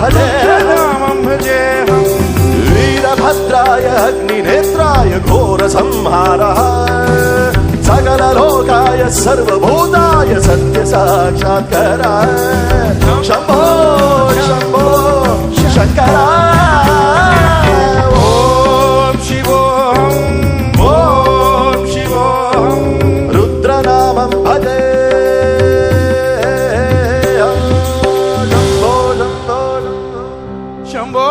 रुद्रनामं भजेऽहं वीरभद्राय अग्निनेत्राय घोरसंहारः सकललोकाय सर्वभूताय सत्यसाक्षात्काराय शम्भो शम्भो शङ्करा ॐ शिवोऽहं रुद्रनामं भजे शम्भो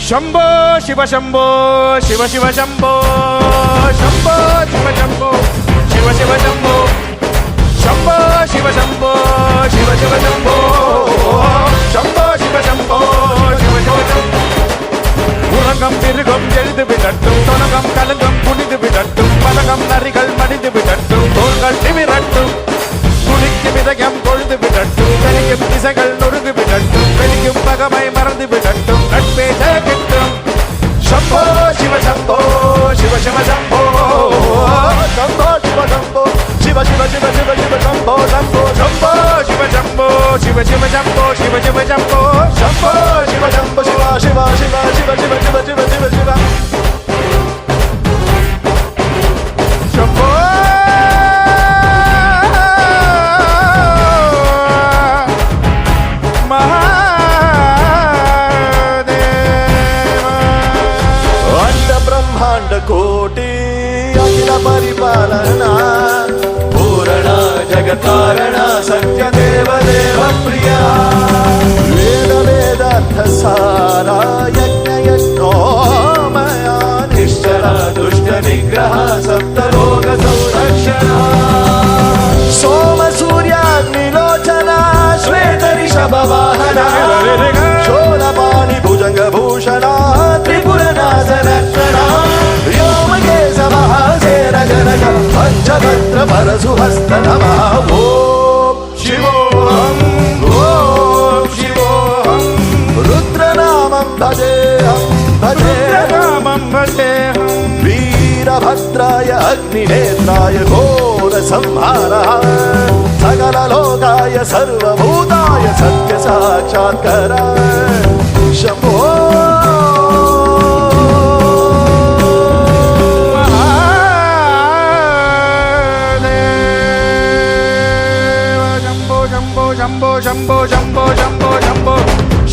शंभो शिव शंभो शिव शिव शंभो शंभो शिव शंभो शिव शिव शंभो शंभो शिव शंभो शिव शिव शंभो शंभो शिव शंभो शिव शिव शंभो உலகம் பெருகம் எழுது விடட்டும் தொலகம் கலங்கம் புனிது விடட்டும் பலகம் நரிகள் மடிந்து விடட்டும் தோள்கள் நிமிரட்டும் குளிக்கு விதயம் கொழுது விடட்டும் வெளியும் திசைகள் நொறுங்கு விடட்டும் வெளியும் பகமை மறந்து விடட்டும் நட்பே கிட்டும் शंभो शिव शंभो शिव शिव शंभो शंभो शिव शंभो शिव शिव शिव शिव शिव शंभो शंभो शंभो शिव शंभो शिव शिव शंभो शिव शिव शंभो शंभो शिव शंभो शिव शिव शिव शिव शिव शिव शिव शिव शिव शंभो कोटि अखिल परिपालना पूरणा जगत्कारणा सत्य देव देव प्रिया वेद वेदार्थ सारा यज्ञ यज्ञोमया निश्चला दुष्ट निग्रह सप्तलोक संरक्षणा सोम सूर्याग्निलोचना श्वेत ऋषभ वाहना शोलपाणि भुजंग भूषणा त्रिपुर नाशरक्षणा पंचभद्र परशुहस्त नमः ॐ शिवोऽहं रुद्रनामं भजेऽहं वीरभद्राय अग्निनेत्राय घोरसंहारः सकललोकाय सर्वभूताय सत्यसाक्षात्काराय शम्भो शंभो शंभो शंभो शंभो शंभो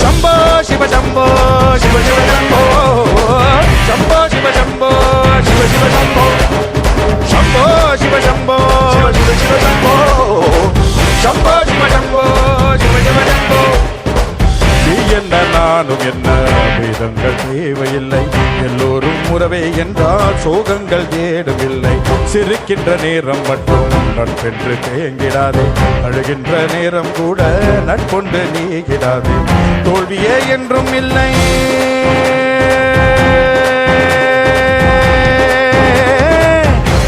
शंभो शिव शंभो शिव शिव शंभो शंभो शिव शंभो शिव शिव शंभो शंभो शिव शंभो शिव शिव शंभो शंभो शिव शंभो शिव शिव शंभो என்ன நானும் என்ன வேதங்கள் தேவையில்லை எல்லோரும் உறவே என்றால் சோகங்கள் தேடவில்லை சிரிக்கின்ற நேரம் மட்டும் நட்பென்று தேங்கிடாதே அழுகின்ற நேரம் கூட நட்பொண்டு நீங்கிடாதே தோல்வியே என்றும் இல்லை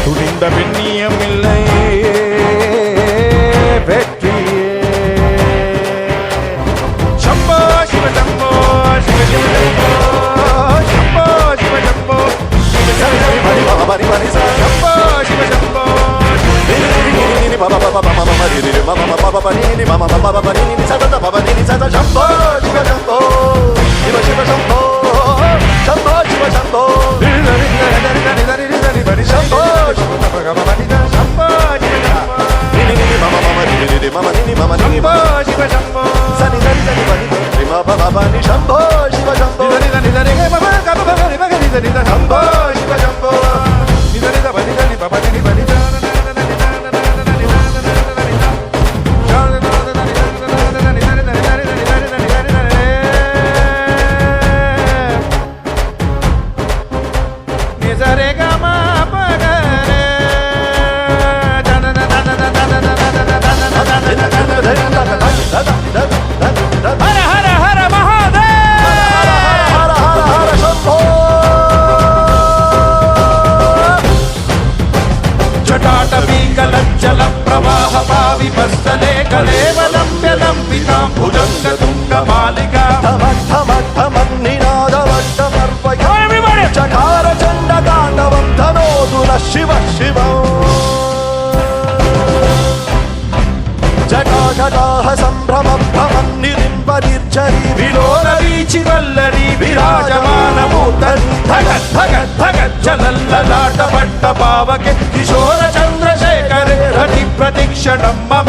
துணிந்த பெண்ணியம் இல்லை विपस्तले कलेवलम्ब्यलम्बिकां भुजङ्गतुङ्गमालिका धमद्धमद्धमन्निनादवट्टमर्पय चकार धगत् धगत् चलल्ललाट पट्ट पावके किशोर चन्द्रशेखरे रति प्रतिक्षणं मम